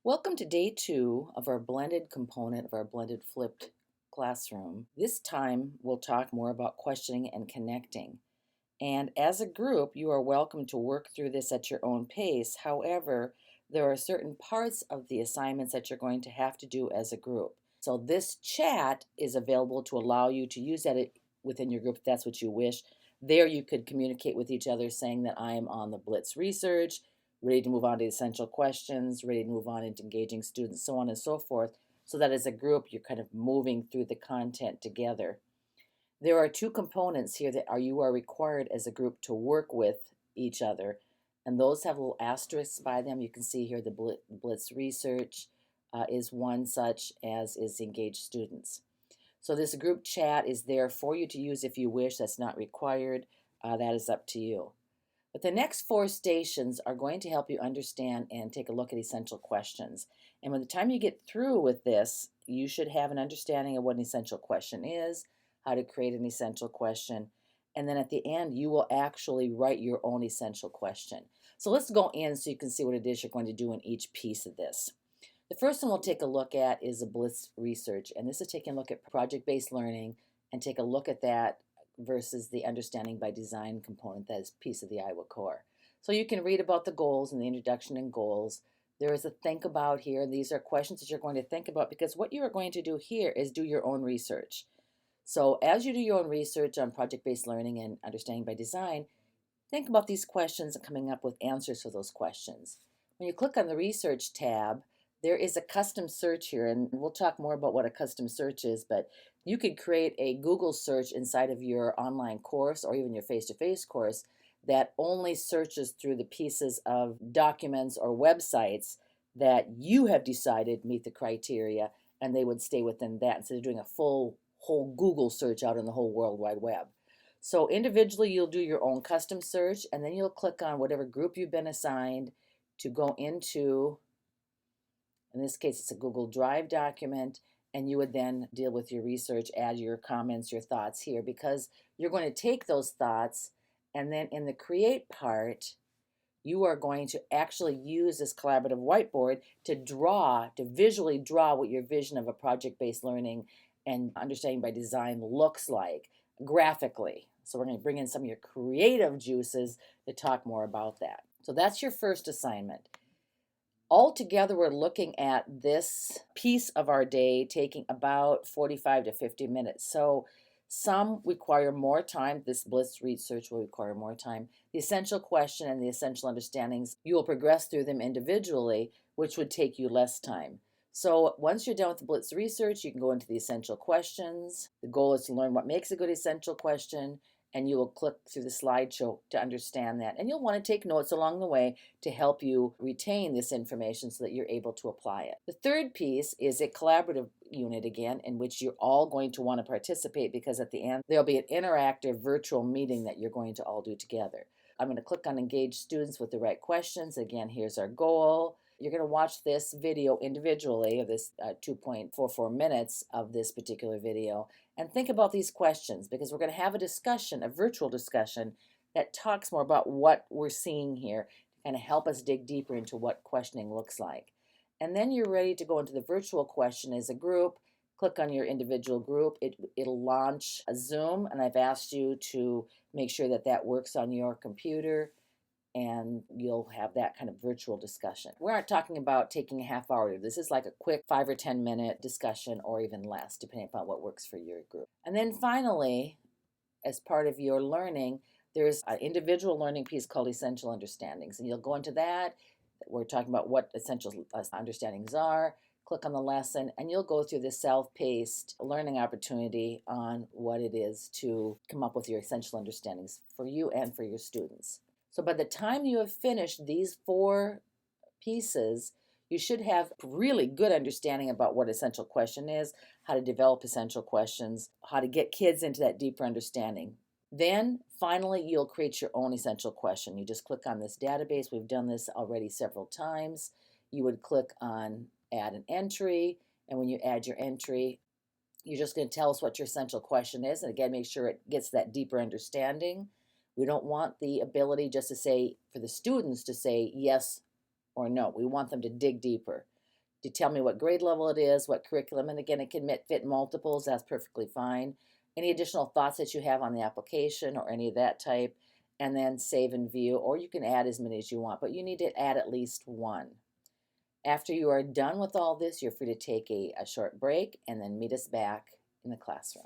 Welcome to day 2 of our blended component of our blended flipped classroom. This time we'll talk more about questioning and connecting. And as a group, you are welcome to work through this at your own pace. However, there are certain parts of the assignments that you're going to have to do as a group. So this chat is available to allow you to use that within your group if that's what you wish. There you could communicate with each other saying that I am on the Blitz research, ready to move on to essential questions, ready to move on into engaging students, so on and so forth, so that as a group you're kind of moving through the content together. There are two components here that you are required as a group to work with each other, and those have little asterisks by them. You can see here the Blitz research is one such, as is engaged students. So this group chat is there for you to use if you wish. That's not required. That is up to you. But the next 4 stations are going to help you understand and take a look at essential questions. And by the time you get through with this, you should have an understanding of what an essential question is, how to create an essential question, and then at the end, you will actually write your own essential question. So let's go in so you can see what it is you're going to do in each piece of this. The first one we'll take a look at is a Blitz research, and this is taking a look at project-based learning and take a look at that versus the understanding by design component that is piece of the Iowa core. So you can read about the goals and the introduction and goals. There is a think about here. These are questions that you're going to think about because what you are going to do here is do your own research. So as you do your own research on project-based learning and understanding by design, think about these questions and coming up with answers for those questions. When you click on the research tab, there is a custom search here, and we'll talk more about what a custom search is, but you could create a Google search inside of your online course or even your face-to-face course that only searches through the pieces of documents or websites that you have decided meet the criteria, and they would stay within that instead of doing a full whole Google search out in the whole World Wide Web. So individually, you'll do your own custom search, and then you'll click on whatever group you've been assigned to go into. In this case, it's a Google Drive document, and you would then deal with your research, add your comments, your thoughts here, because you're going to take those thoughts, and then in the create part, you are going to actually use this collaborative whiteboard to visually draw what your vision of a project-based learning and understanding by design looks like graphically. So we're going to bring in some of your creative juices to talk more about that. So that's your first assignment. Altogether, we're looking at this piece of our day taking about 45 to 50 minutes. So some require more time. This Blitz research will require more time. The essential question and the essential understandings, you will progress through them individually, which would take you less time. So once you're done with the Blitz research, you can go into the essential questions. The goal is to learn what makes a good essential question, and you will click through the slideshow to understand that. And you'll want to take notes along the way to help you retain this information so that you're able to apply it. The third piece is a collaborative unit again, in which you're all going to want to participate because at the end there'll be an interactive virtual meeting that you're going to all do together. I'm going to click on engage students with the right questions. Again, here's our goal. You're going to watch this video individually of this 2.44 minutes of this particular video and think about these questions because we're going to have a discussion, a virtual discussion that talks more about what we're seeing here to kind of help us dig deeper into what questioning looks like. And then you're ready to go into the virtual question as a group. Click on your individual group. It'll launch a Zoom, and I've asked you to make sure that that works on your computer, and you'll have that kind of virtual discussion. We aren't talking about taking a half hour. This is like a quick 5 or 10 minute discussion or even less, depending upon what works for your group. And then finally, as part of your learning, there's an individual learning piece called Essential Understandings, and you'll go into that. We're talking about what essential understandings are. Click on the lesson, and you'll go through this self-paced learning opportunity on what it is to come up with your essential understandings for you and for your students. So by the time you have finished these 4 pieces, you should have really good understanding about what essential question is, how to develop essential questions, how to get kids into that deeper understanding. Then finally, you'll create your own essential question. You just click on this database. We've done this already several times. You would click on add an entry, and when you add your entry, you're just going to tell us what your essential question is, and again, make sure it gets that deeper understanding. We don't want the ability just to say, for the students to say yes or no. We want them to dig deeper. You tell me what grade level it is, what curriculum, and again, it can fit multiples, that's perfectly fine. Any additional thoughts that you have on the application or any of that type, and then save and view, or you can add as many as you want, but you need to add at least one. After you are done with all this, you're free to take a short break and then meet us back in the classroom.